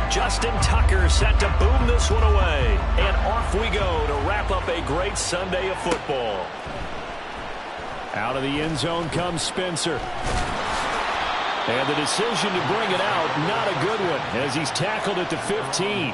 Justin Tucker set to boom this one away. And off we go to wrap up a great Sunday of football. Out of the end zone comes Spencer. And the decision to bring it out, not a good one, as he's tackled at the 15.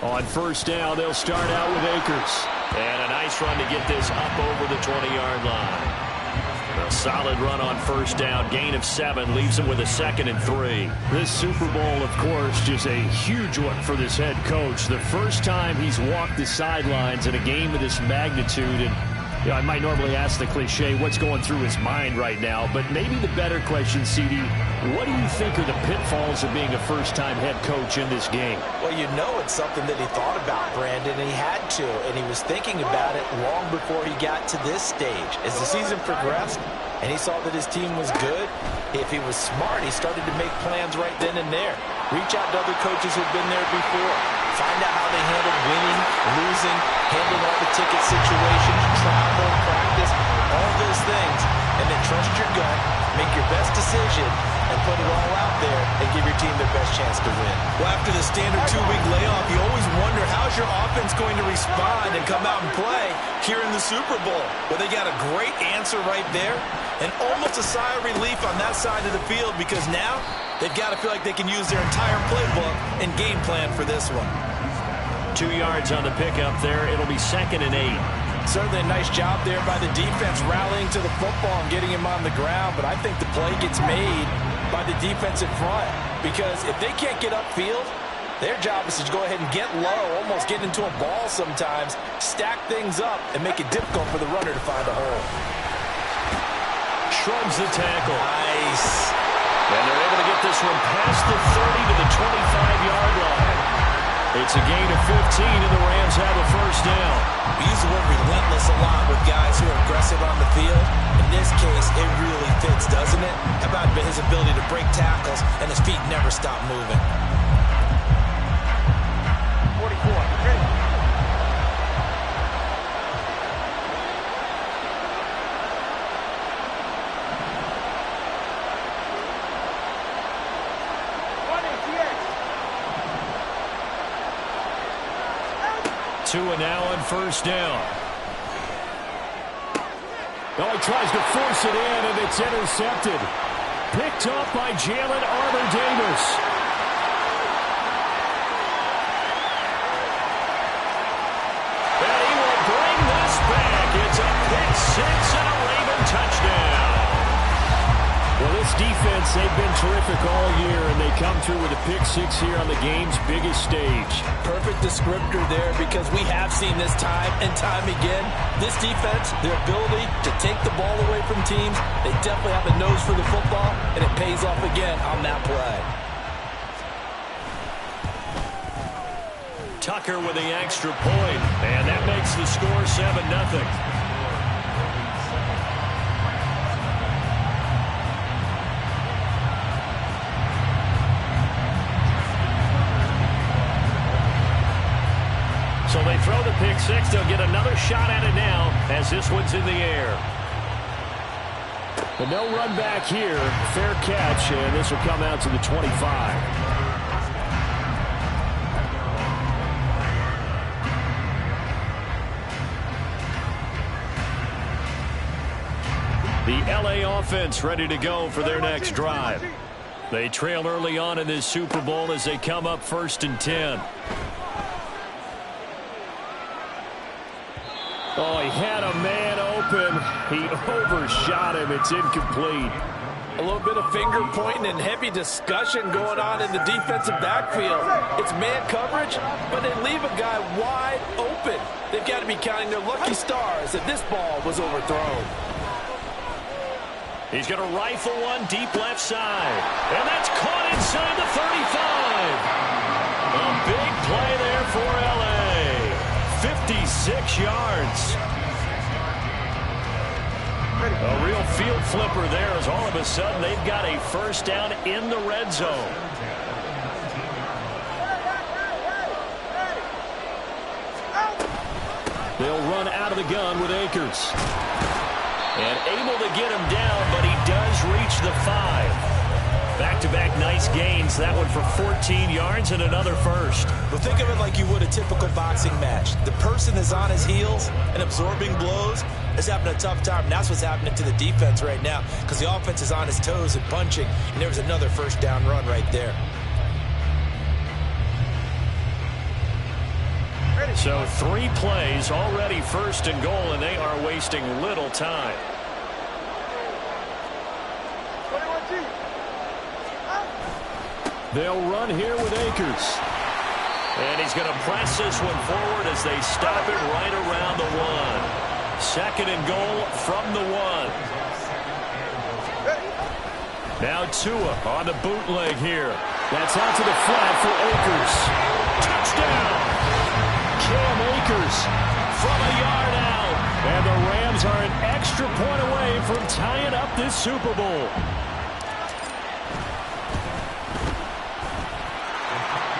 On first down, they'll start out with Akers. And a nice run to get this up over the 20-yard line. A solid run on first down. Gain of 7 leaves them with a 2nd and 3. This Super Bowl, of course, just a huge one for this head coach. The first time he's walked the sidelines in a game of this magnitude. And you know, I might normally ask the cliche, what's going through his mind right now? But maybe the better question, CD, what do you think are the pitfalls of being a first-time head coach in this game? Well, you know it's something that he thought about, Brandon, and he had to. And he was thinking about it long before he got to this stage. As the season progressed and he saw that his team was good, if he was smart, he started to make plans right then and there. Reach out to other coaches who've been there before. Find out how they handled winning, losing, handling all the ticket situations, travel, practice, all those things. And then trust your gut, make your best decision, and put it all out there and give your team their best chance to win. Well, after the standard 2-week layoff, you always wonder how's your offense going to respond and come out and play here in the Super Bowl. Well, they got a great answer right there and almost a sigh of relief on that side of the field because now they've got to feel like they can use their entire playbook and game plan for this one. 2 yards on the pickup there. It'll be 2nd and 8. Certainly a nice job there by the defense rallying to the football and getting him on the ground, but I think the play gets made by the defense in front because if they can't get upfield, their job is to go ahead and get low, almost get into a ball sometimes, stack things up, and make it difficult for the runner to find a hole. Shrugs the tackle. Nice. And they're able to get this one past the 30 to the 25-yard line. It's a gain of 15, and the Rams have a first down. We use the word relentless a lot with guys who are aggressive on the field. In this case, it really fits, doesn't it? How about his ability to break tackles and his feet never stop moving? 44, ready. Tua now on first down. Oh, he tries to force it in, and it's intercepted. Picked up by Jalen Armour-Davis. And he will bring this back. It's a pick-6 and a Raven touchdown. Well, this defense, they've been terrific all year, and they come through with a pick-6 here on the game's biggest stage. Perfect descriptor there because we have seen this time and time again. This defense, their ability to take the ball away from teams, they definitely have a nose for the football, and it pays off again on that play. Tucker with the extra point, and that makes the score 7-0. So they throw the pick-6. They'll get another shot at it now as this one's in the air. But no run back here. Fair catch, and this will come out to the 25. The LA offense ready to go for their next drive. They trail early on in this Super Bowl as they come up 1st and 10. Oh, he had a man open. He overshot him. It's incomplete. A little bit of finger pointing and heavy discussion going on in the defensive backfield. It's man coverage, but they leave a guy wide open. They've got to be counting their lucky stars that this ball was overthrown. He's going to rifle one deep left side. And that's caught inside the 35. A big play there for L.A. 56 yards. A real field flipper there as all of a sudden they've got a first down in the red zone. They'll run out of the gun with Akers. And able to get him down, but he does reach the 5. Back-to-back nice gains. That one for 14 yards and another first. Well, think of it like you would a typical boxing match. The person is on his heels and absorbing blows is having a tough time. And that's what's happening to the defense right now because the offense is on his toes and punching. And there was another first down run right there. So 3 plays, already 1st and goal, and they are wasting little time. They'll run here with Akers. And he's going to press this one forward as they stop it right around the 1. 2nd and goal from the 1. Now Tua on the bootleg here. That's out to the flat for Akers. Touchdown! Cam Akers from a yard out. And the Rams are an extra point away from tying up this Super Bowl.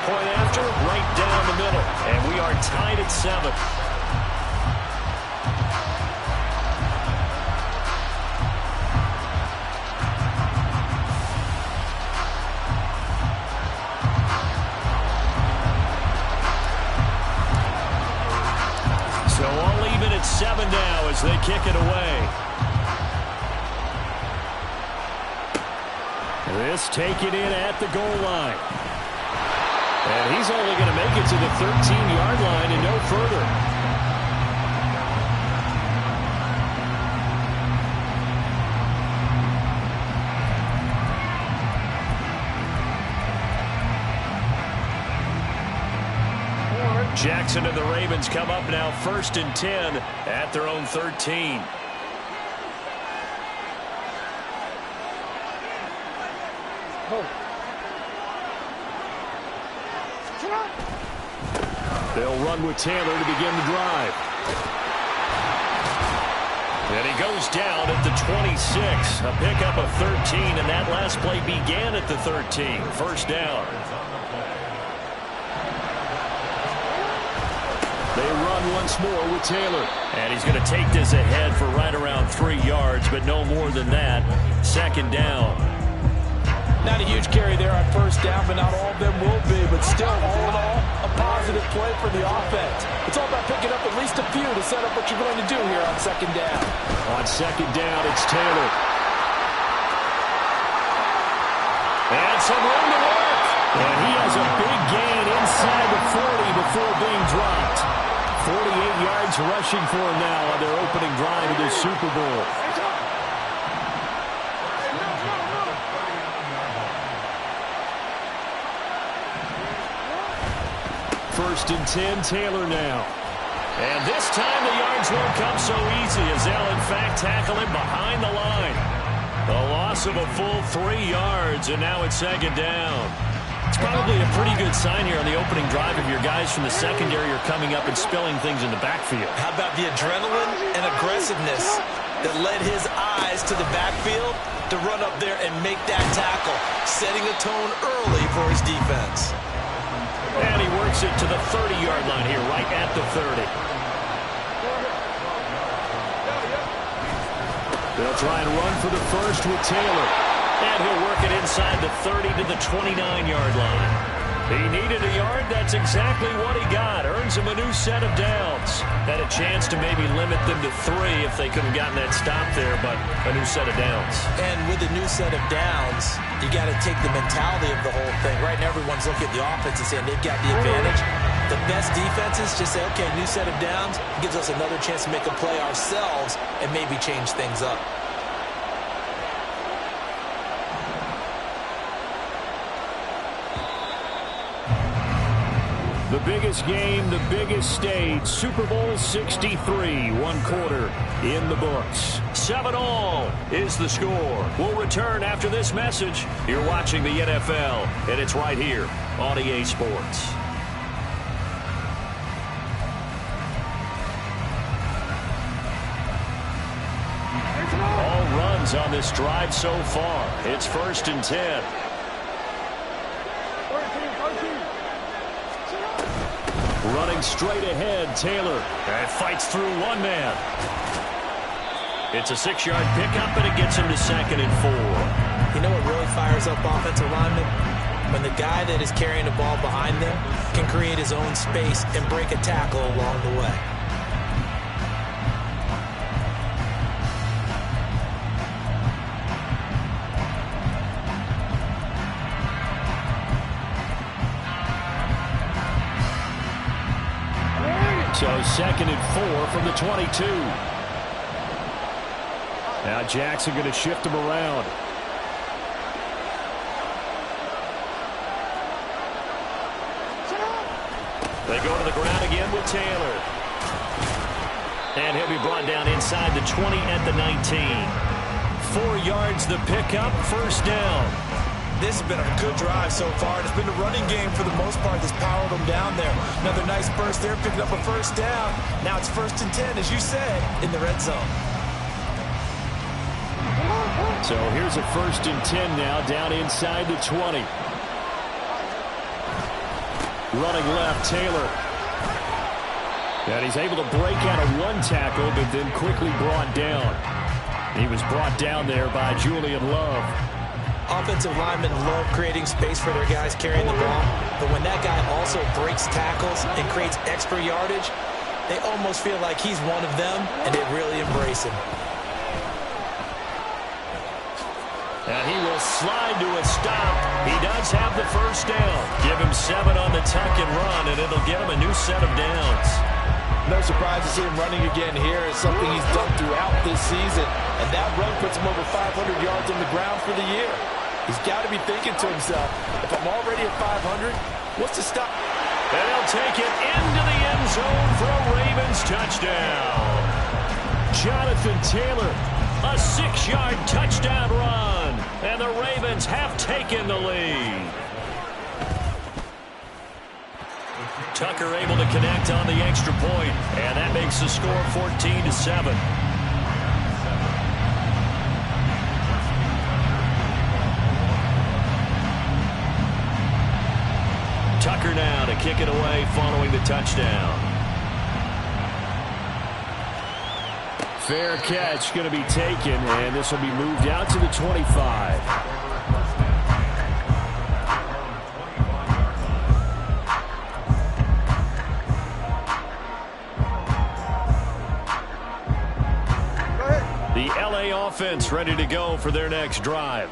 Point after, right down the middle. And we are tied at 7. So all even at 7 now as they kick it away. This taken in at the goal line. And he's only going to make it to the 13-yard line and no further. Jackson and the Ravens come up now 1st and 10 at their own 13. They'll run with Taylor to begin the drive. And he goes down at the 26. A pickup of 13, and that last play began at the 13. First down. They run once more with Taylor. And he's going to take this ahead for right around 3 yards, but no more than that. 2nd down. Not a huge carry there on first down, but not all of them will be. But still, all in all, a positive play for the offense. It's all about picking up at least a few to set up what you're going to do here on 2nd down. On 2nd down, it's Taylor. And some room to work. And he has a big gain inside the 40 before being dropped. 48 yards rushing for him now on their opening drive of this Super Bowl. First and 10, Taylor now. And this time the yards won't come so easy as they'll in fact tackle him behind the line. A loss of a full 3 yards, and now it's 2nd down. It's probably a pretty good sign here on the opening drive if your guys from the secondary are coming up and spilling things in the backfield. How about the adrenaline and aggressiveness that led his eyes to the backfield to run up there and make that tackle, setting a tone early for his defense. And he works it to the 30-yard line here, right at the 30. They'll try and run for the first with Taylor. And he'll work it inside the 30 to the 29-yard line. He needed a yard. That's exactly what he got. Earns him a new set of downs. Had a chance to maybe limit them to 3 if they could have gotten that stop there, but a new set of downs. And with a new set of downs, you got to take the mentality of the whole thing. Right now, everyone's looking at the offense and saying they've got the advantage. The best defenses just say, okay, new set of downs. It gives us another chance to make a play ourselves and maybe change things up. The biggest game, the biggest stage, Super Bowl 63, 1 quarter in the books. 7-all is the score. We'll return after this message. You're watching the NFL, and it's right here on EA Sports. All runs on this drive so far. It's 1st and 10. Running straight ahead, Taylor. And fights through one man. It's a 6-yard pickup, and it gets him to 2nd and 4. You know what really fires up offensive linemen? When the guy that is carrying the ball behind them can create his own space and break a tackle along the way. So 2nd and 4 from the 22. Now Jackson going to shift him around. They go to the ground again with Taylor. And he'll be brought down inside the 20 at the 19. 4 yards the pickup, 1st down. This has been a good drive so far. It's been the running game for the most part that's powered them down there. Another nice burst there, picking up a 1st down. Now it's 1st and 10, as you said, in the red zone. So here's a 1st and 10 now, down inside the 20. Running left, Taylor. And he's able to break out of 1 tackle, but then quickly brought down. He was brought down there by Julian Love. Offensive linemen love creating space for their guys carrying the ball, but when that guy also breaks tackles and creates extra yardage, they almost feel like he's one of them, and they really embrace him. And he will slide to a stop. He does have the 1st down. Give him 7 on the tuck and run, and it'll get him a new set of downs. No surprise to see him running again here. It's something he's done throughout this season, and that run puts him over 500 yards on the ground for the year. He's got to be thinking to himself, if I'm already at 500, what's to stop? And he'll take it into the end zone for a Ravens touchdown. Jonathan Taylor, a 6-yard touchdown run, and the Ravens have taken the lead. Tucker able to connect on the extra point, and that makes the score 14-7. Tucker now to kick it away following the touchdown. Fair catch going to be taken, and this will be moved out to the 25. The LA offense ready to go for their next drive.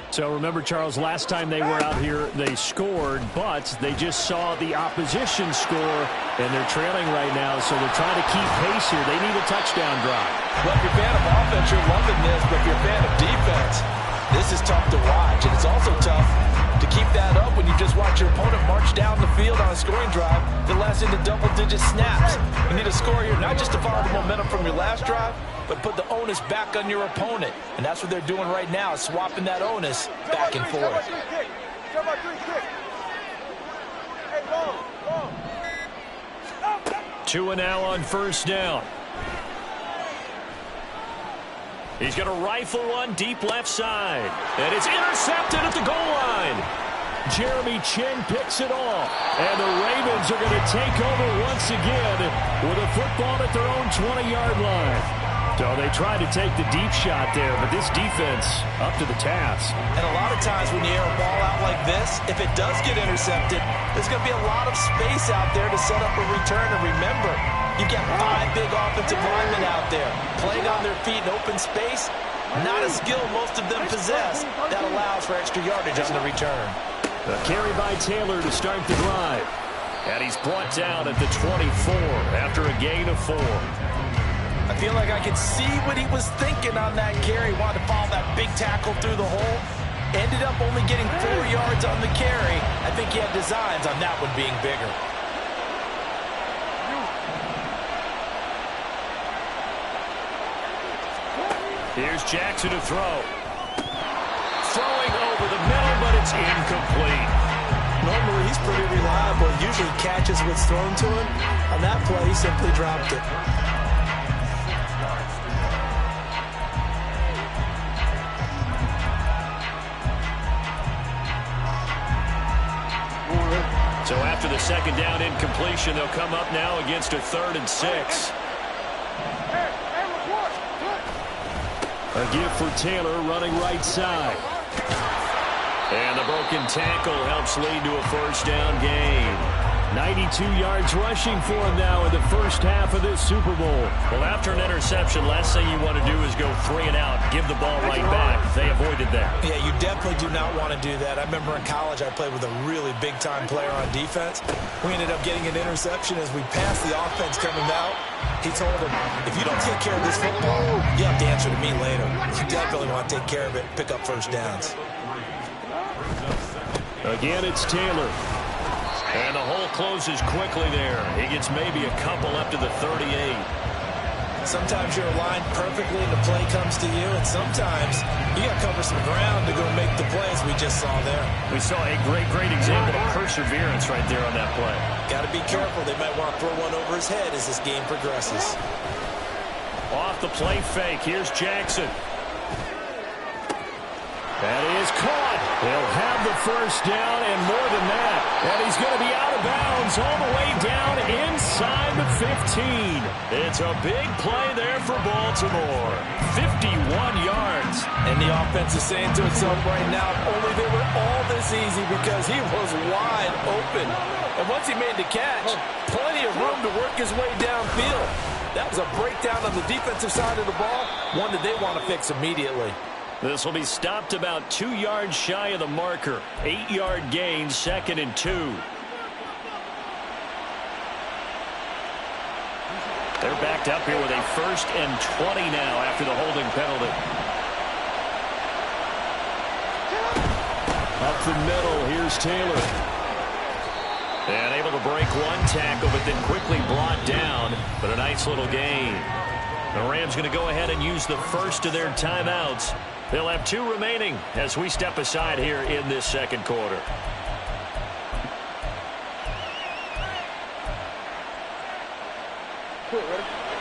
So remember, Charles, last time they were out here, they scored, but they just saw the opposition score, and they're trailing right now, so they're trying to keep pace here. They need a touchdown drive. Well, if you're a fan of offense, you're loving this, but if you're a fan of defense, this is tough to watch, and it's also tough to keep that up when you just watch your opponent march down the field on a scoring drive that lasts into double-digit snaps. You need a score here, not just to follow the momentum from your last drive, but put the onus back on your opponent. And that's what they're doing right now, swapping that onus back and forth. 2 and now on 1st down. He's going to rifle one deep left side. And it's intercepted at the goal line. Jeremy Chinn picks it off. And the Ravens are going to take over once again with a football at their own 20-yard line. So they tried to take the deep shot there, but this defense up to the task. And a lot of times when you air a ball out like this, if it does get intercepted, there's going to be a lot of space out there to set up a return. And remember, you've got 5 big offensive linemen out there playing on their feet in open space. Not a skill most of them possess that allows for extra yardage on the return. A carry by Taylor to start the drive. And he's brought down at the 24 after a gain of 4. I feel like I could see what he was thinking on that carry. Wanted to follow that big tackle through the hole. Ended up only getting 4 yards on the carry. I think he had designs on that one being bigger. Here's Jackson to throw. Throwing over the middle, but it's incomplete. Normally, he's pretty reliable. Usually catches what's thrown to him. On that play, he simply dropped it. So after the second down incompletion, they'll come up now against a 3rd and 6. A give for Taylor running right side. And the broken tackle helps lead to a first down gain. 92 yards rushing for him now in the first half of this Super Bowl. Well, after an interception, last thing you want to do is go 3 and out, give the ball right back. They avoided that. Yeah, you definitely do not want to do that. I remember in college I played with a really big-time player on defense. We ended up getting an interception as we passed the offense coming out. He told him, if you don't take care of this football, you have to answer to me later. You definitely want to take care of it, pick up first downs. Again, it's Taylor. And the hole closes quickly there. He gets maybe a couple up to the 38. Sometimes you're aligned perfectly and the play comes to you, and sometimes you got to cover some ground to go make the play, as we just saw there. We saw a great example of perseverance right there on that play. Got to be careful. They might want to throw one over his head as this game progresses. Off the play fake. Here's Jackson. That is caught. They'll have the first down and more than that. And he's going to be out of bounds all the way down inside the 15. It's a big play there for Baltimore. 51 yards. And the offense is saying to itself right now, only they were all this easy because he was wide open. And once he made the catch, plenty of room to work his way downfield. That was a breakdown on the defensive side of the ball, one that they want to fix immediately. This will be stopped about 2 yards shy of the marker. 8-yard gain, 2nd and 2. They're backed up here with a 1st and 20 now after the holding penalty. Up the middle, here's Taylor. And able to break one tackle, but then quickly brought down. But a nice little gain. The Rams going to go ahead and use the first of their timeouts. They'll have 2 remaining as we step aside here in this second quarter.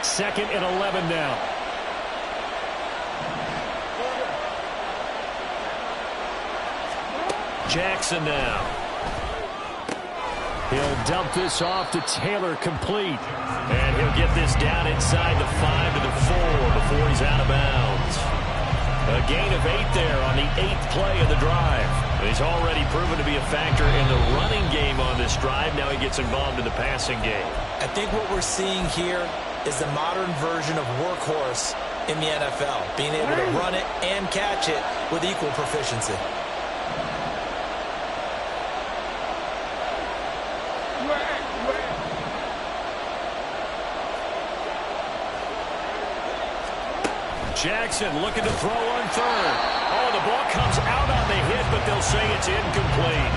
Second and 11 now. Jackson now. He'll dump this off to Taylor, complete. And he'll get this down inside the 5 to the 4 before he's out of bounds. A gain of 8 there on the 8th play of the drive. He's already proven to be a factor in the running game on this drive. Now he gets involved in the passing game. I think what we're seeing here is the modern version of workhorse in the NFL, being able to run it and catch it with equal proficiency. Jackson looking to throw on 3rd. Oh, the ball comes out on the hit, but they'll say it's incomplete.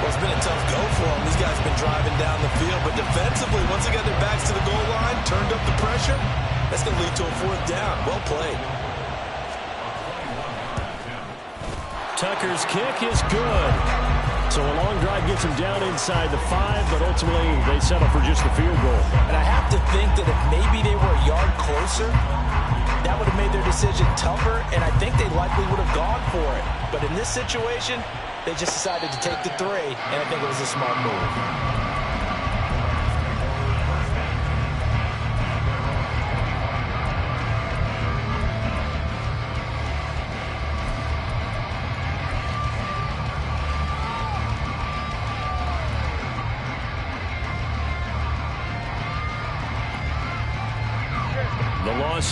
Well, it's been a tough go for them. These guys have been driving down the field, but defensively, once they got their backs to the goal line, turned up the pressure, that's going to lead to a 4th down. Well played. Tucker's kick is good. So a long drive gets them down inside the 5, but ultimately they settle for just the field goal. And I have to think that if maybe they were a yard closer, that would have made their decision tougher, and I think they likely would have gone for it. But in this situation, they just decided to take the 3, and I think it was a smart move.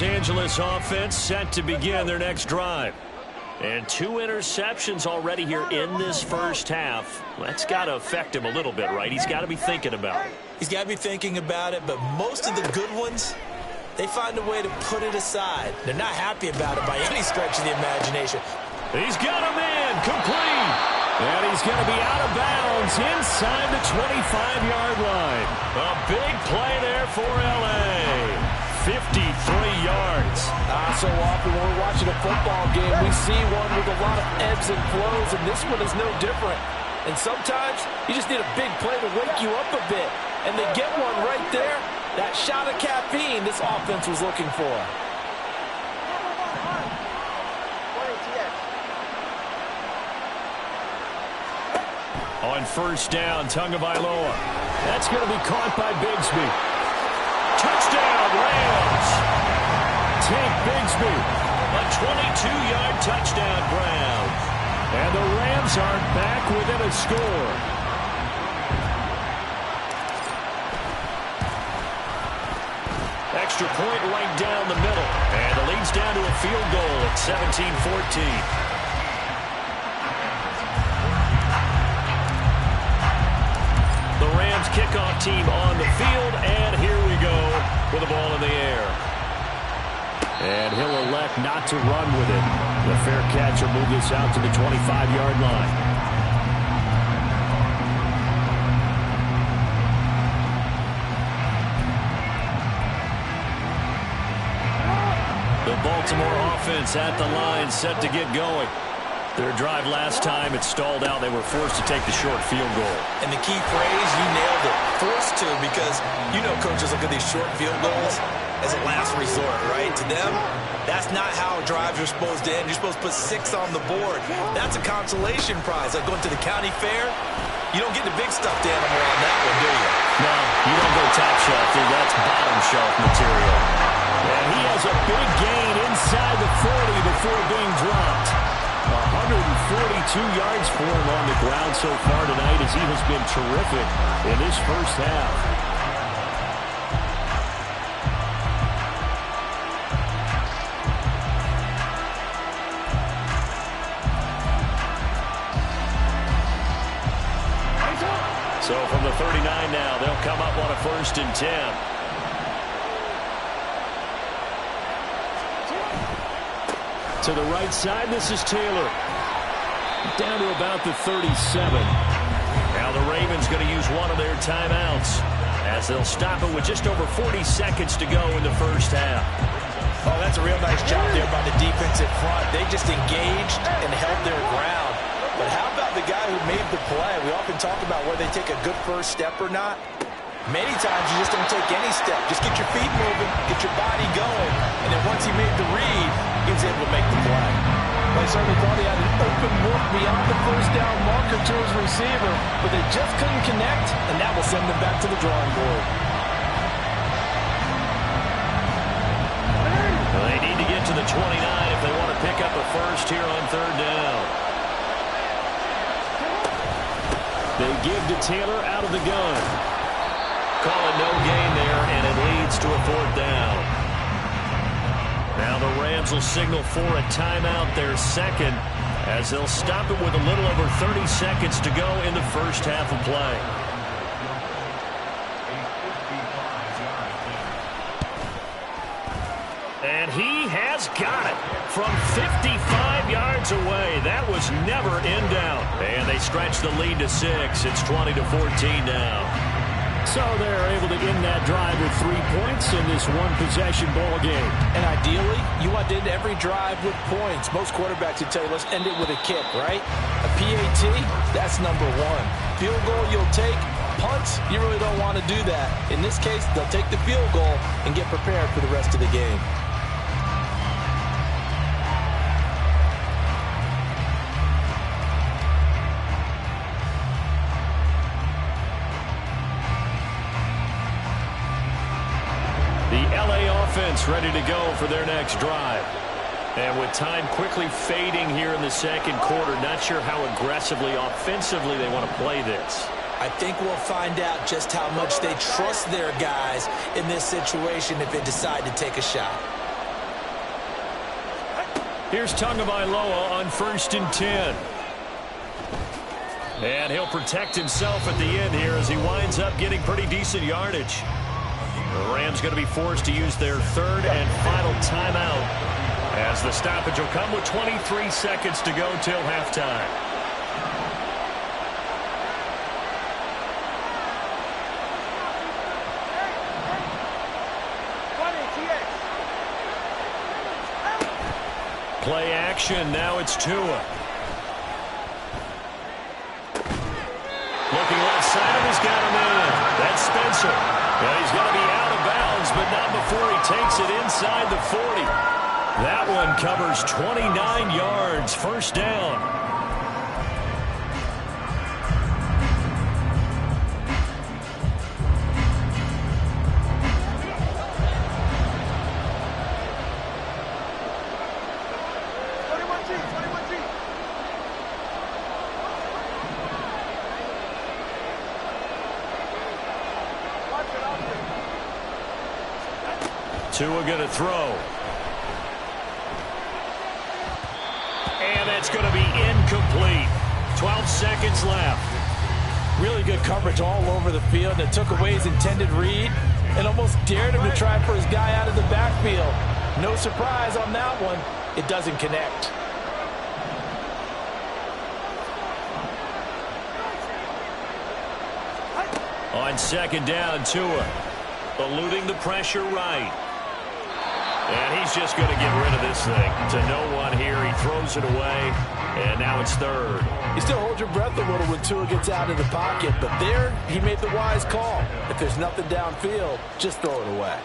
Los Angeles offense set to begin their next drive. And 2 interceptions already here in this first half. That's got to affect him a little bit, right? He's got to be thinking about it. He's got to be thinking about it, but most of the good ones, they find a way to put it aside. They're not happy about it by any stretch of the imagination. He's got him in, complete. And he's going to be out of bounds inside the 25-yard line. A big play there for L.A. 53 yards. So often when we're watching a football game, we see one with a lot of ebbs and flows, and this one is no different. And sometimes you just need a big play to wake you up a bit. And they get one right there. That shot of caffeine this offense was looking for. On first down, Tagovailoa. That's going to be caught by Bigsby. Touchdown, Rams. Take Bigsby. A 22-yard touchdown, Browns. And the Rams are back within a score. Extra point right down the middle. And the lead's down to a field goal at 17-14. Kickoff team on the field, and here we go with the ball in the air. And he'll elect not to run with it. The fair catch will move this out to the 25-yard line. The Baltimore offense at the line, set to get going. Their drive last time, it stalled out. They were forced to take the short field goal. And the key phrase, you nailed it. Forced to, because you know coaches look at these short field goals as a last resort, right? To them, that's not how drives are supposed to end. You're supposed to put 6 on the board. That's a consolation prize. Like going to the county fair, you don't get the big stuffed animal on that one, do you? No, you don't go top shelf, dude. That's bottom shelf material. And he has a big gain inside the 40 before being dropped. 142 yards for him on the ground so far tonight, as he has been terrific in this first half. So from the 39 now, they'll come up on a 1st and 10. To the right side, this is Taylor. Down to about the 37. Now the Ravens going to use one of their timeouts, as they'll stop it with just over 40 seconds to go in the first half. Oh, that's a real nice job there by the defense in front. They just engaged and held their ground. But how about the guy who made the play? We often talk about whether they take a good first step or not. Many times you just don't take any step. Just get your feet moving, get your body going, and then once he made the read, he was able to make the play. They certainly thought he had an open look beyond the first down marker to his receiver, but they just couldn't connect, and that will send them back to the drawing board. Well, they need to get to the 29 if they want to pick up a first here on 3rd down. They give to Taylor out of the gun. Call it no gain there, and it leads to a 4th down. Now the Rams will signal for a timeout, their second, as they'll stop it with a little over 30 seconds to go in the first half of play. And he has got it from 55 yards away. That was never in doubt. And they stretch the lead to 6. It's 20-14 now. So they're able to end that drive with 3 points in this one-possession ball game. And ideally, you want to end every drive with points. Most quarterbacks would tell you, let's end it with a kick, right? A PAT, that's number 1. Field goal you'll take. Punts, you really don't want to do that. In this case, they'll take the field goal and get prepared for the rest of the game. Offense ready to go for their next drive. And with time quickly fading here in the second quarter, not sure how aggressively, offensively they want to play this. I think we'll find out just how much they trust their guys in this situation if they decide to take a shot. Here's Tagovailoa on 1st and 10. And he'll protect himself at the end here as he winds up getting pretty decent yardage. The Rams going to be forced to use their 3rd and final timeout as the stoppage will come with 23 seconds to go till halftime. Play action. Now it's Tua. Looking left side, and he's got him in. That's Spencer. Yeah, he's going to be out of bounds, but not before he takes it inside the 40. That one covers 29 yards. 1st down. Tua going to throw. And that's going to be incomplete. 12 seconds left. Really good coverage all over the field. That took away his intended read and almost dared him to try for his guy out of the backfield. No surprise on that one. It doesn't connect. On 2nd down, Tua eluding the pressure right. And he's just going to get rid of this thing to no one here. He throws it away, and now it's 3rd. You still hold your breath a little when Tua gets out of the pocket, but there he made the wise call. If there's nothing downfield, just throw it away.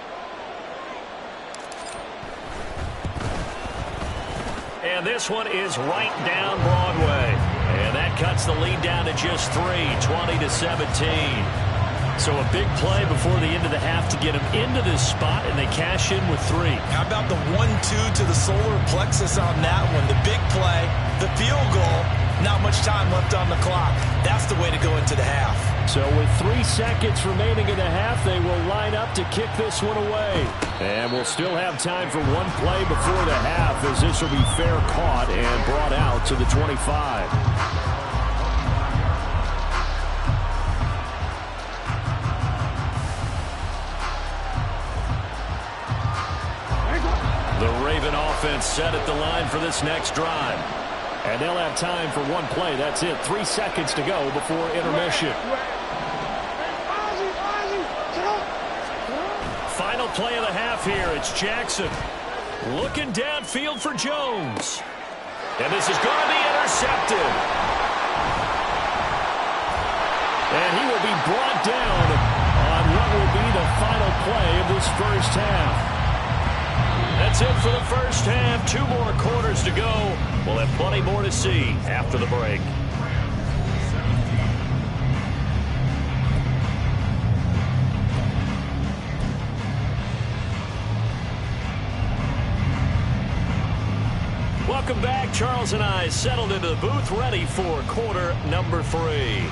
And this one is right down Broadway. And that cuts the lead down to just 3, 20-17. So a big play before the end of the half to get him into this spot, and they cash in with 3. How about the 1-2 to the solar plexus on that one? The big play, the field goal, not much time left on the clock. That's the way to go into the half. So with 3 seconds remaining in the half, they will line up to kick this one away. And we'll still have time for one play before the half, as this will be fair caught and brought out to the 25. The Raven offense set at the line for this next drive. And they'll have time for one play. That's it. 3 seconds to go before intermission. Final play of the half here. It's Jackson looking downfield for Jones. And this is going to be intercepted. And he will be brought down on what will be the final play of this first half. That's it for the first half. 2 more quarters to go. We'll have plenty more to see after the break. Welcome back. Charles and I settled into the booth, ready for quarter number 3.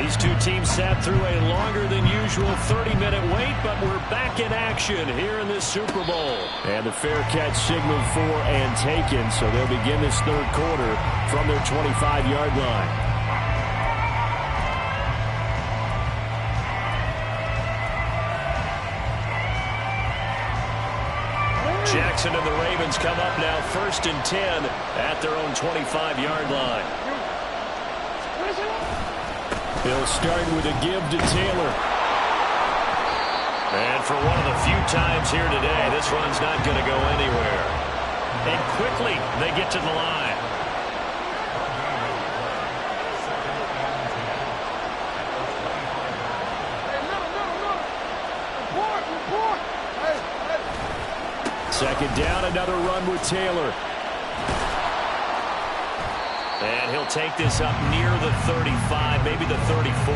These two teams sat through a longer than usual 30-minute wait, but we're back in action here in this Super Bowl. And the fair catch signaled for and taken, so they'll begin this 3rd quarter from their 25-yard line. Jackson and the Ravens come up now 1st and 10 at their own 25-yard line. He'll start with a give to Taylor. And for one of the few times here today, this run's not going to go anywhere. And quickly, they get to the line. Second down, another run with Taylor. And he'll take this up near the 35, maybe the 34.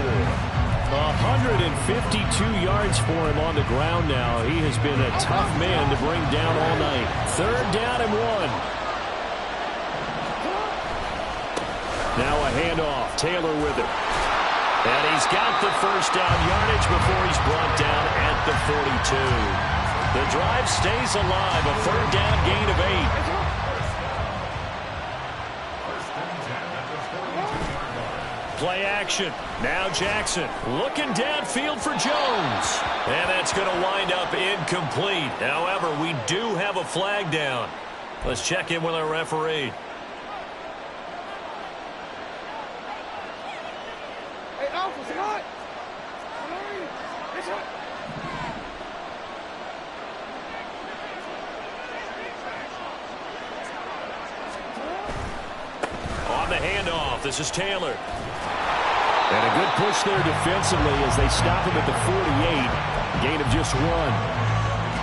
152 yards for him on the ground now. He has been a tough man to bring down all night. 3rd down and 1. Now a handoff. Taylor with it. And he's got the first down yardage before he's brought down at the 42. The drive stays alive, a third down gain of 8. Play action. Now Jackson looking downfield for Jones. And that's going to wind up incomplete. However, we do have a flag down. Let's check in with our referee. Hey, Alpha, Scott! On the handoff, this is Taylor. And a good push there defensively as they stop him at the 48. Gain of just 1.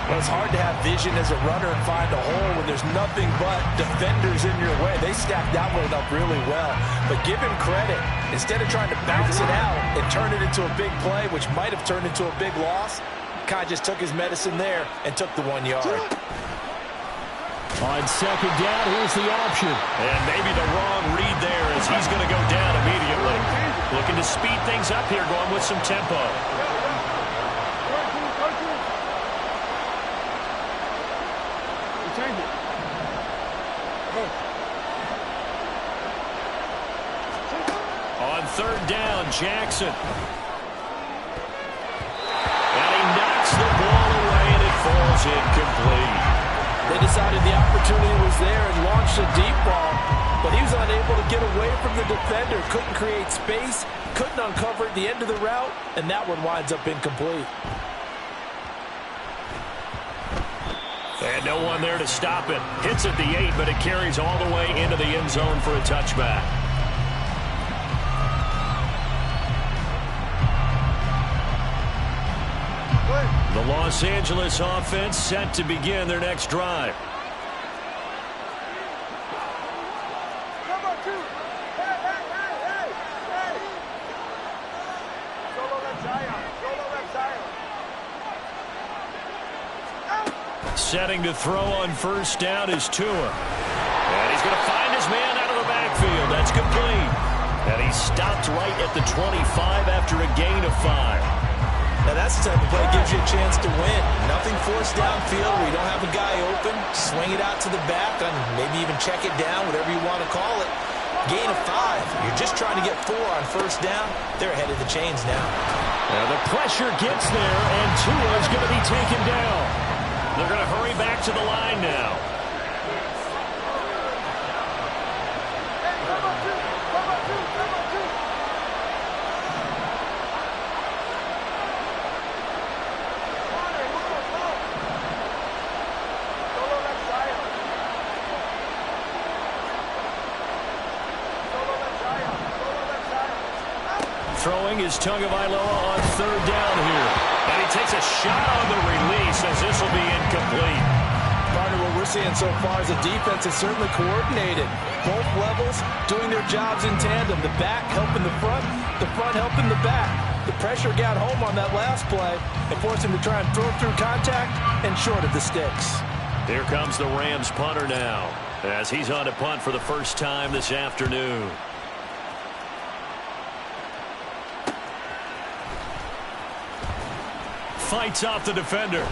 Well, it's hard to have vision as a runner and find a hole when there's nothing but defenders in your way. They stacked that one up really well. But give him credit. Instead of trying to bounce it out and turn it into a big play, which might have turned into a big loss, Kai just took his medicine there and took the 1 yard. On second down, here's the option. And maybe the wrong read there as he's going to go down immediately. Looking to speed things up here, going with some tempo. On third down, Jackson. And he knocks the ball away, and it falls incomplete. They decided the opportunity was there and launched a deep ball, but he was unable to get away from the defender, couldn't create space, couldn't uncover at the end of the route, and that one winds up incomplete. And no one there to stop it. Hits at the 8, but it carries all the way into the end zone for a touchback. The Los Angeles offense set to begin their next drive. Setting to throw on first down is Tua. And he's going to find his man out of the backfield. That's complete. And he stopped right at the 25 after a gain of 5. Now that's the type of play that gives you a chance to win. Nothing forced downfield where you don't have a guy open. Swing it out to the back and maybe even check it down, whatever you want to call it. Gain of 5. You're just trying to get 4 on first down. They're ahead of the chains now. Now the pressure gets there, and Tua is going to be taken down. They're going to hurry back to the line now. Throwing is Tagovailoa on third down here. And he takes a shot on the release as this will be incomplete. Partner, what we're seeing so far is the defense is certainly coordinated. Both levels doing their jobs in tandem. The back helping the front helping the back. The pressure got home on that last play and forced him to try and throw through contact and short of the sticks. Here comes the Rams punter now as he's on to punt for the first time this afternoon. Fights off the defender.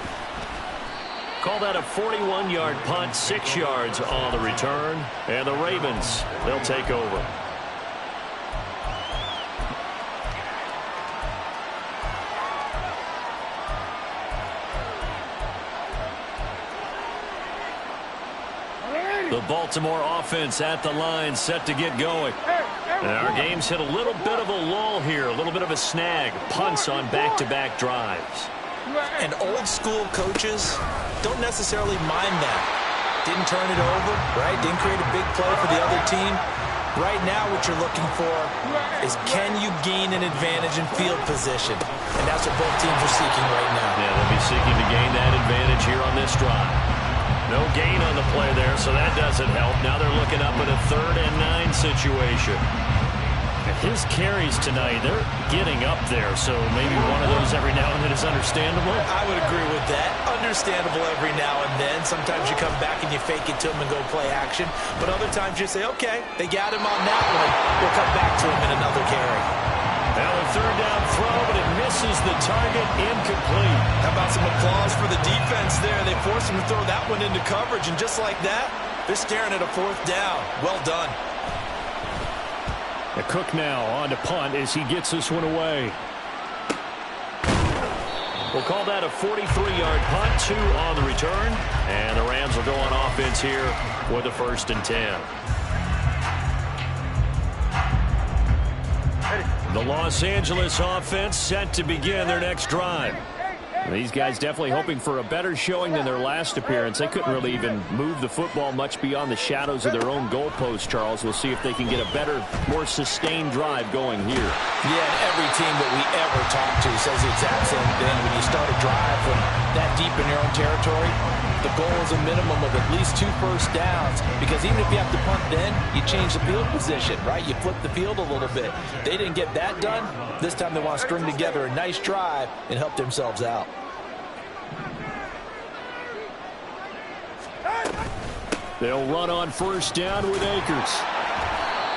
Call that a 41-yard punt, 6 yards on the return. And the Ravens, they'll take over. The Baltimore offense at the line, set to get going. And our game's hit a little bit of a lull here, a little bit of a snag. Punts on back-to-back drives. And old-school coaches don't necessarily mind that. Didn't turn it over, right? Didn't create a big play for the other team. Right now what you're looking for is can you gain an advantage in field position? And that's what both teams are seeking right now. Yeah, they'll be seeking to gain that advantage here on this drive. No gain on the play there, so that doesn't help. Now they're looking up at a 3rd and 9 situation. His carries tonight, they're getting up there, so maybe one of those every now and then is understandable. I would agree with that. Understandable every now and then. Sometimes you come back and you fake it to him and go play action. But other times you say, okay, they got him on that one. We'll come back to him in another carry. Now a third down throw, but it misses the target, incomplete. How about some applause for the defense there? They forced him to throw that one into coverage, and just like that, they're staring at a fourth down. Well done. Cook now on to punt as he gets this one away. We'll call that a 43-yard punt, 2 on the return. And the Rams will go on offense here with a 1st and 10. The Los Angeles offense set to begin their next drive. These guys definitely hoping for a better showing than their last appearance. They couldn't really even move the football much beyond the shadows of their own goalpost, Charles. We'll see if they can get a better, more sustained drive going here. Yeah, and every team that we ever talk to says the exact same thing. When you start a drive from that deep in your own territory, the goal is a minimum of at least 2 first downs, because even if you have to punt then, you change the field position, right? You flip the field a little bit. They didn't get that done. This time they want to string together a nice drive and help themselves out. They'll run on 1st down with Akers.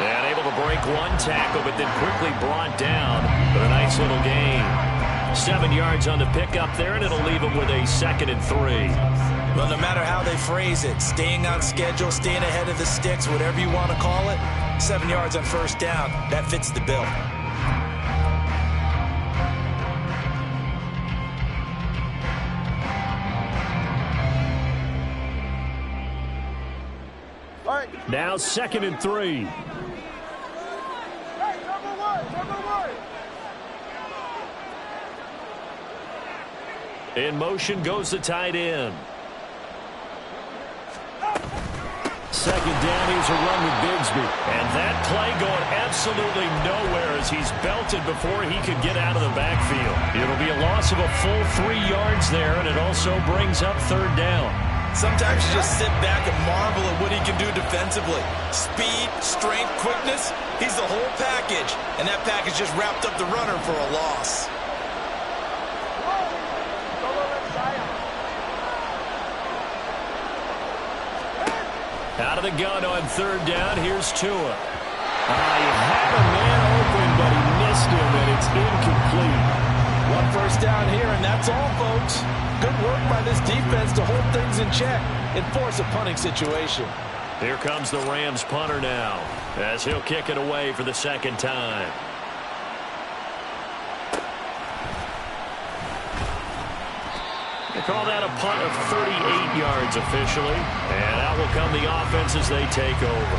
And able to break 1 tackle, but then quickly brought down for a nice little gain. 7 yards on the pickup there, and it'll leave them with a 2nd and 3. Well, no matter how they phrase it, staying on schedule, staying ahead of the sticks, whatever you want to call it, 7 yards on 1st down, that fits the bill. Now 2nd and 3. Hey, number one. In motion goes the tight end. 2nd down, here's a run with Bigsby. And that play going absolutely nowhere as he's belted before he could get out of the backfield. It'll be a loss of a full 3 yards there, and it also brings up 3rd down. Sometimes you just sit back and marvel at what he can do defensively. Speed, strength, quickness, he's the whole package. And that package just wrapped up the runner for a loss. Out of the gun on 3rd down, here's Tua. He had a man open, but he missed him, and it's incomplete. 1 first down here, and that's all, folks. Good work by this defense to hold things in check and force a punting situation. Here comes the Rams punter now, as he'll kick it away for the 2nd time. They call that a punt of 38 yards officially, and out will come the offense as they take over.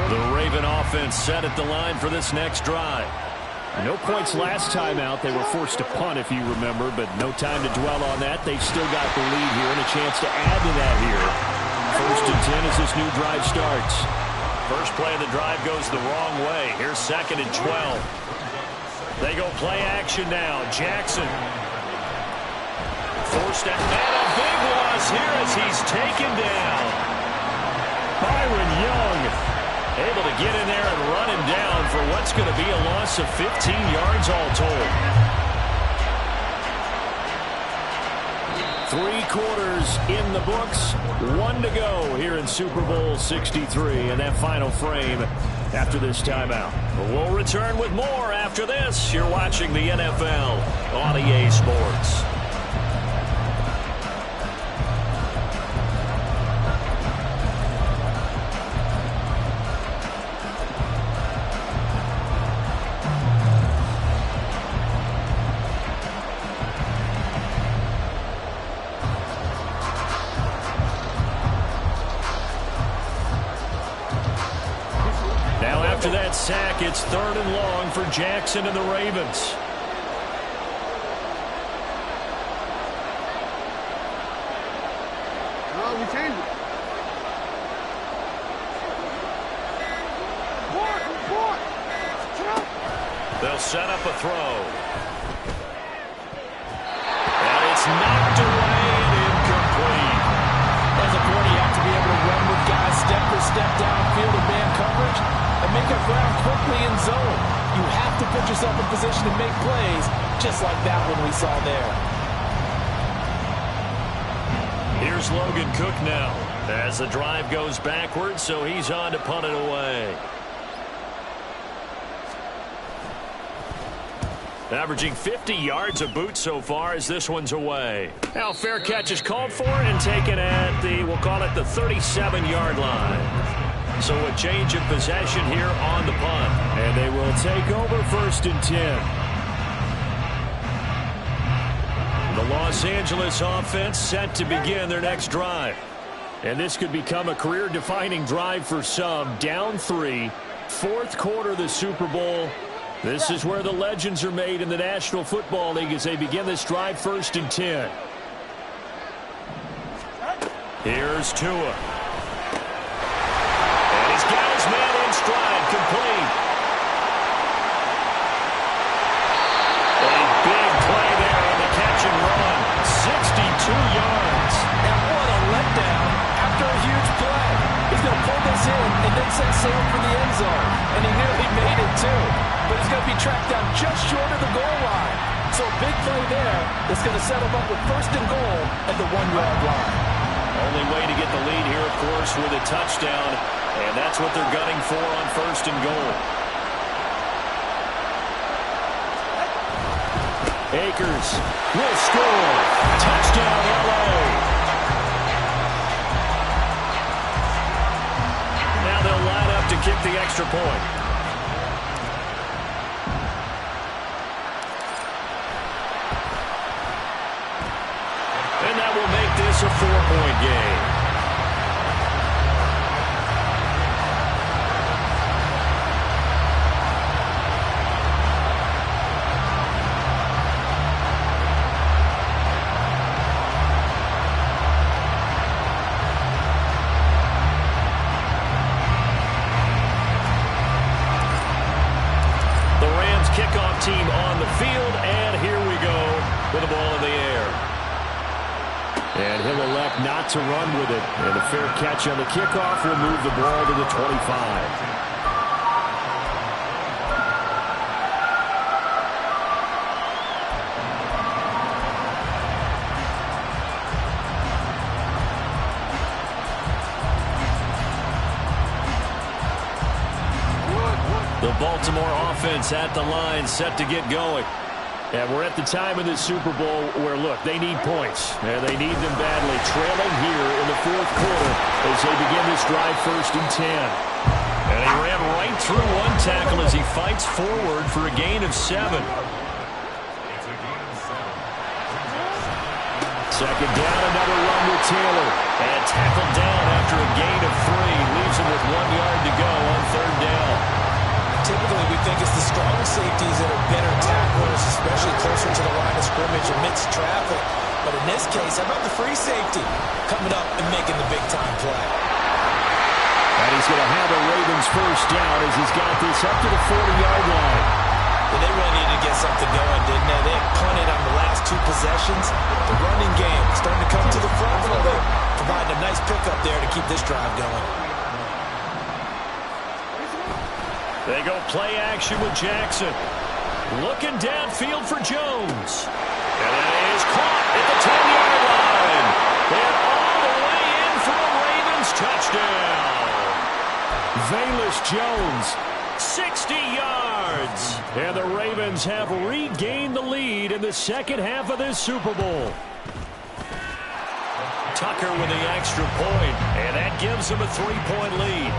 The Raven offense set at the line for this next drive. No points last time out. They were forced to punt, if you remember, but no time to dwell on that. They've still got the lead here and a chance to add to that here. 1st and 10 as this new drive starts. First play of the drive goes the wrong way. Here's 2nd and 12. They go play action now. Jackson. Forced out. And a big loss here as he's taken down. Byron Young able to get in there and run him down for what's going to be a loss of 15 yards all told. 3 quarters in the books. 1 to go here in Super Bowl 63 in that final frame after this timeout. We'll return with more after this. You're watching the NFL on EA Sports. After that sack, it's 3rd and long for Jackson and the Ravens. No, we changed it. They'll set up a throw. And it's knocked away and incomplete. As a corner, you have to be able to run with guys step for step downfield in man coverage and make up ground quickly in zone. You have to put yourself in position to make plays, just like that one we saw there. Here's Logan Cook now as the drive goes backwards, so he's on to punt it away. Averaging 50 yards a boot so far as this one's away. Now fair catch is called for and taken at the, we'll call it the 37-yard line. So a change of possession here on the punt. And they will take over 1st and 10. The Los Angeles offense set to begin their next drive. And this could become a career-defining drive for some. Down 3, 4th quarter of the Super Bowl. This is where the legends are made in the National Football League as they begin this drive 1st and 10. Here's Tua. And he's got his man in stride, complete. A big play there on the catch and run. 62 yards. And what a letdown after a huge play. He's going to pull this in and then set sail for the end zone. And he nearly made it, too. But he's going to be tracked down just short of the goal line. So a big play there that's going to set him up with 1st and goal at the 1-yard line. Only way to get the lead here, of course, with a touchdown. And that's what they're gunning for on 1st and goal. Akers will score. Touchdown, L.A. Now they'll line up to kick the extra point. And that will make this a 4-point game. Kickoff team on the field, and here we go with the ball in the air. And he'll elect not to run with it. And a fair catch on the kickoff will move the ball to the 25. The Baltimore offense at the line, set to get going. And we're at the time in the Super Bowl where, look, they need points. And they need them badly. Trailing here in the 4th quarter as they begin this drive 1st and 10. And he ran right through one tackle as he fights forward for a gain of 7. 2nd down, another run with Taylor. And tackled down after a gain of 3. Leaves him with 1 yard to go on 3rd down. Typically, we think it's the strong safeties that are better tacklers, especially closer to the line of scrimmage amidst traffic. But in this case, how about the free safety coming up and making the big-time play? And he's going to have a Ravens 1st down as he's got this up to the 40-yard line. Well, they really needed to get something going, didn't they? They punted on the last 2 possessions. The running game starting to come to the front a little bit, providing a nice pickup there to keep this drive going. They go play action with Jackson. Looking downfield for Jones. And that is caught at the 10-yard line. And all the way in for a Ravens touchdown. Velus Jones, 60 yards. And the Ravens have regained the lead in the 2nd half of this Super Bowl. Tucker with the extra point, and that gives them a 3-point lead.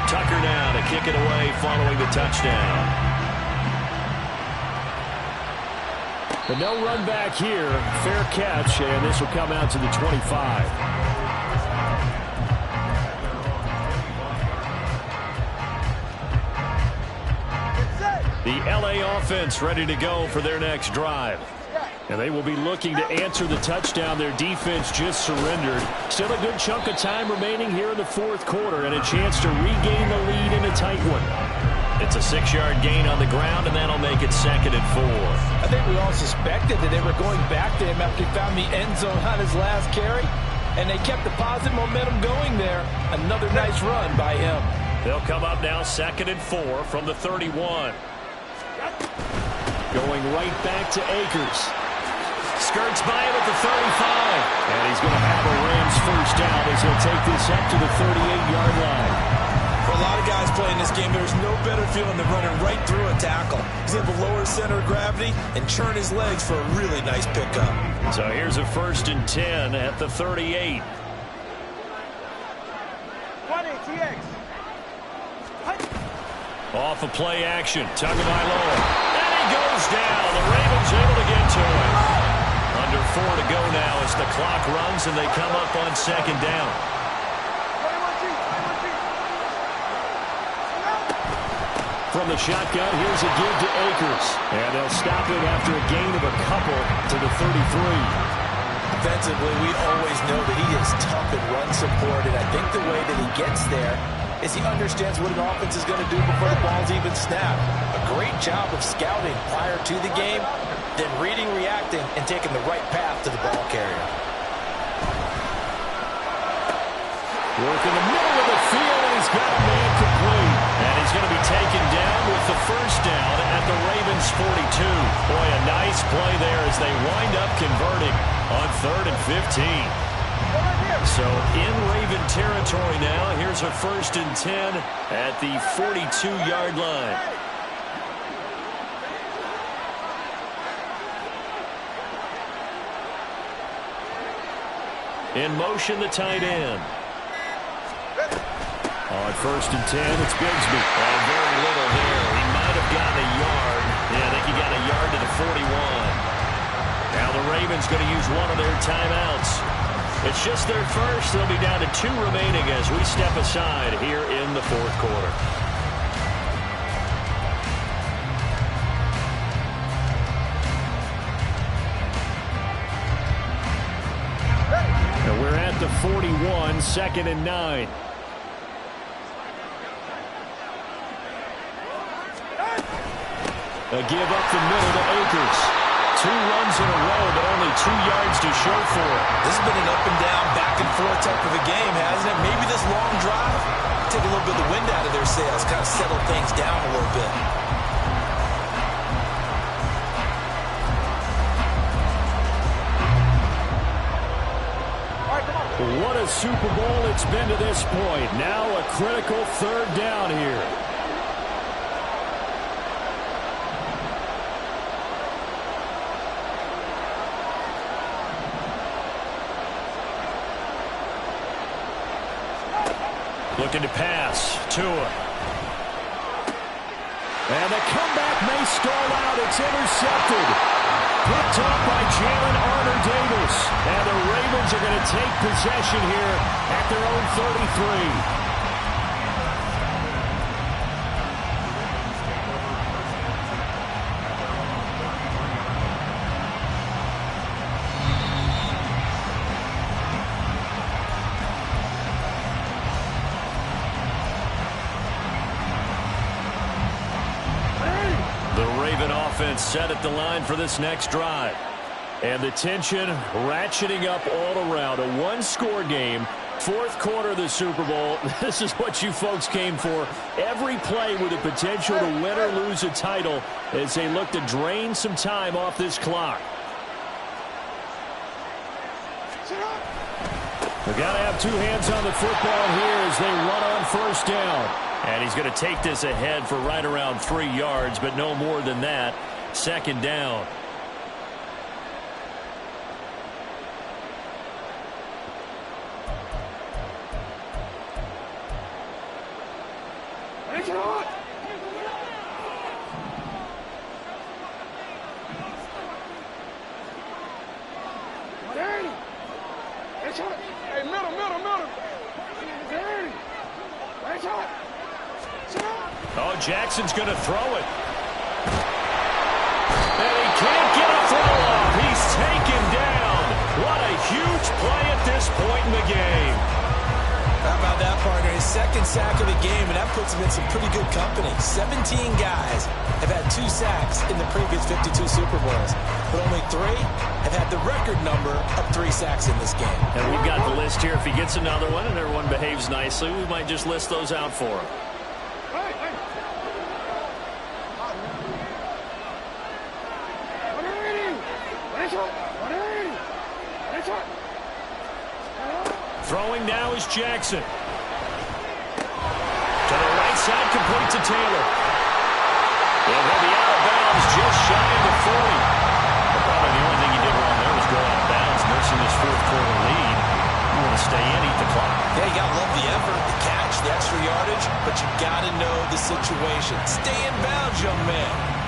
Tucker now to kick it away following the touchdown. But no run back here. Fair catch, and this will come out to the 25. The LA offense ready to go for their next drive. And they will be looking to answer the touchdown their defense just surrendered. Still a good chunk of time remaining here in the 4th quarter and a chance to regain the lead in a tight one. It's a 6-yard gain on the ground, and that'll make it 2nd and 4. I think we all suspected that they were going back to him after he found the end zone on his last carry, and they kept the positive momentum going there. Another nice run by him. They'll come up now 2nd and 4 from the 31. Going right back to Akers. Skirts by him at the 35. And he's going to have a Rams first down as he'll take this up to the 38-yard line. For a lot of guys playing this game, there's no better feeling than running right through a tackle. He's able to lower his center of gravity and churn his legs for a really nice pickup. So here's a 1st and 10 at the 38. 20, TX. Off of play action. Tagovailoa. And he goes down. The Ravens able to get to him. Under 4 to go now as the clock runs and they come up on 2nd down. 21G. From the shotgun, here's a give to Akers. And they'll stop it after a gain of a couple to the 33. Defensively, we always know that he is tough in run support, and I think the way that he gets there is he understands what an offense is going to do before the ball's even snapped. A great job of scouting prior to the game, then reading, reacting, and taking the right path to the ball carrier. Work in the middle of the field, and he's got a man complete. And he's going to be taken down with the first down at the Ravens 42. Boy, a nice play there as they wind up converting on 3rd and 15. So in Raven territory now, here's a 1st and 10 at the 42-yard line. In motion, the tight end. On 1st and 10, it's Bigsby. And very little there. He might have gotten a yard. Yeah, I think he got a yard to the 41. Now the Ravens going to use one of their timeouts. It's just their first. They'll be down to 2 remaining as we step aside here in the 4th quarter. And we're at the 41, 2nd and 9. A give up the middle to Akers. 2 runs in a row, but only 2 yards to show for it. This has been an up and down, back and forth type of a game, hasn't it? Maybe this long drive, take a little bit of the wind out of their sails, kind of settle things down a little bit. What a Super Bowl it's been to this point. Now a critical 3rd down here. Looking to pass. Tua. And the comeback may stall out. It's intercepted. Picked up by Jalen Armour-Davis. And the Ravens are going to take possession here at their own 33. Set at the line for this next drive. And the tension ratcheting up all around. A 1-score game. 4th quarter of the Super Bowl. This is what you folks came for. Every play with the potential to win or lose a title as they look to drain some time off this clock. They've got to have 2 hands on the football here as they run on 1st down. And he's going to take this ahead for right around 3 yards, but no more than that. 2nd down. Hey, middle. Oh, Jackson's going to throw it. And he can't get a throw off. He's taken down. What a huge play at this point in the game. How about that, partner? His 2nd sack of the game, and that puts him in some pretty good company. 17 guys have had 2 sacks in the previous 52 Super Bowls, but only 3 have had the record number of 3 sacks in this game. And we've got the list here. If he gets another one and everyone behaves nicely, we might just list those out for him. Throwing now is Jackson. To the right side, complete to Taylor. And he'll be out of bounds just shy of the 40. But probably the only thing he did wrong there was go out of bounds, nursing this fourth-quarter lead. You want to stay in, eat the clock. Yeah, you got to love the effort, the catch, the extra yardage, but you got to know the situation. Stay in bounds, young man.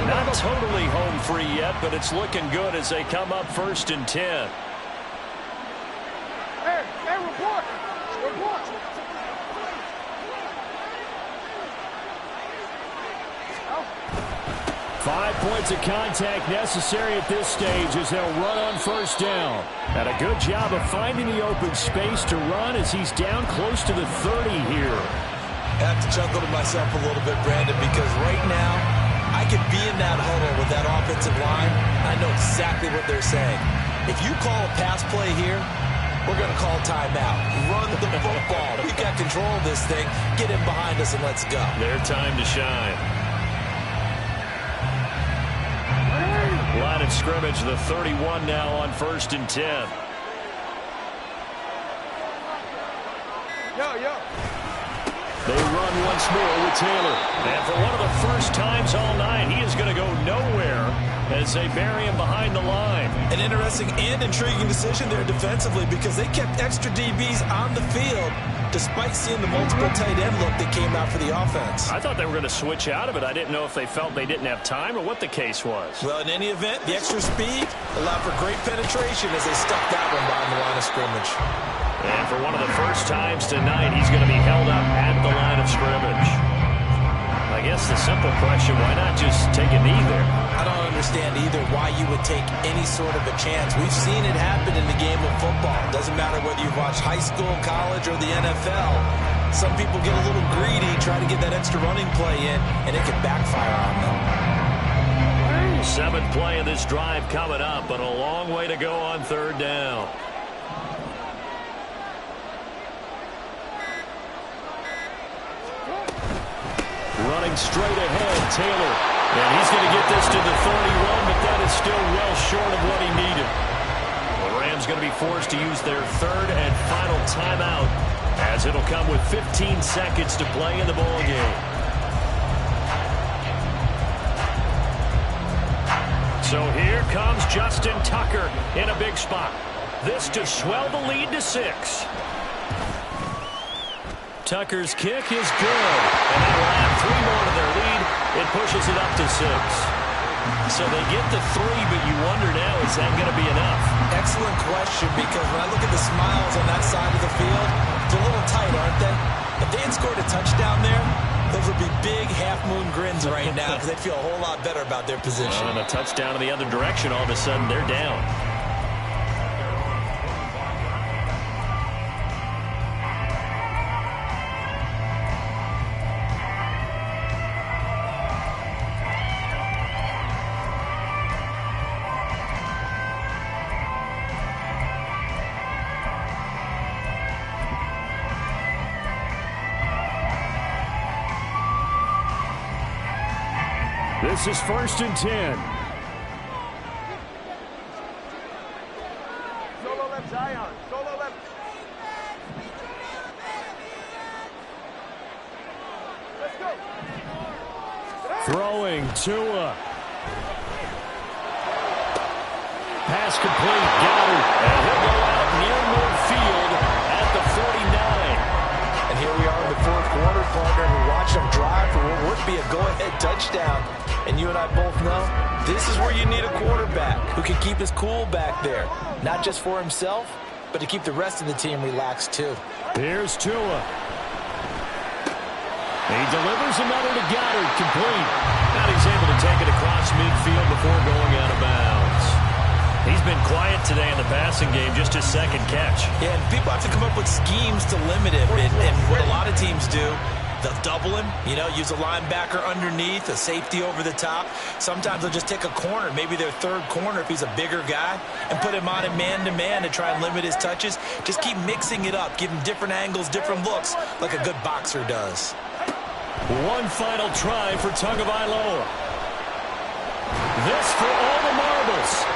Not totally home free yet, but it's looking good as they come up 1st and 10. Hey, report! Report! 5 points of contact necessary at this stage as they'll run on 1st down. And a good job of finding the open space to run as he's down close to the 30 here. I have to chuckle to myself a little bit, Brandon, because right now I could be in that huddle with that offensive line. I know exactly what they're saying. If you call a pass play here, we're going to call timeout. Run the football. We've got control of this thing. Get in behind us and let's go. Their time to shine. Line of scrimmage, the 31 now on 1st and 10. Yo. They run once more with Taylor. And for one of the first times all night, he is going to go nowhere as they bury him behind the line. An interesting and intriguing decision there defensively because they kept extra DBs on the field despite seeing the multiple tight end look that came out for the offense. I thought they were going to switch out of it. I didn't know if they felt they didn't have time or what the case was. Well, in any event, the extra speed allowed for great penetration as they stuck that one behind the line of scrimmage. And for one of the first times tonight, he's going to be held up at the line of scrimmage. I guess the simple question, why not just take a knee there? I don't understand either why you would take any sort of a chance. We've seen it happen in the game of football. Doesn't matter whether you've watched high school, college, or the NFL. Some people get a little greedy, try to get that extra running play in, and it can backfire on them. 7th play of this drive coming up, but a long way to go on 3rd down. Running straight ahead, Taylor. And he's going to get this to the 31, but that is still well short of what he needed. The Rams going to be forced to use their 3rd and final timeout as it'll come with 15 seconds to play in the ballgame. So here comes Justin Tucker in a big spot. This to swell the lead to 6. Tucker's kick is good, and that will add 3 more to their lead. It pushes it up to 6. So they get the 3, but you wonder now, is that going to be enough? Excellent question, because when I look at the smiles on that side of the field, it's a little tight, aren't they? If they had scored a touchdown there, those would be big half-moon grins right now because they'd feel a whole lot better about their position. And a touchdown in the other direction, all of a sudden they're down. This is 1st and 10. Solo left, Zion. Solo left. Let's go. Throwing Tua. Pass complete. Goddard. And he'll go out near midfield at the 49. And here we are in the 4th quarter, partner, and we watch them drive for what would be a go-ahead touchdown. And you and I both know this is where you need a quarterback who can keep his cool back there. Not just for himself, but to keep the rest of the team relaxed too. Here's Tua. He delivers another to Goddard, complete. Now he's able to take it across midfield before going out of bounds. He's been quiet today in the passing game, just his 2nd catch. Yeah, and people have to come up with schemes to limit him. And what a lot of teams do, they'll double him, use a linebacker underneath, a safety over the top. Sometimes they'll just take a corner, maybe their 3rd corner if he's a bigger guy, and put him on a man-to-man to try and limit his touches. Just keep mixing it up, give him different angles, different looks, like a good boxer does. One final try for Tagovailoa. This for all the marbles.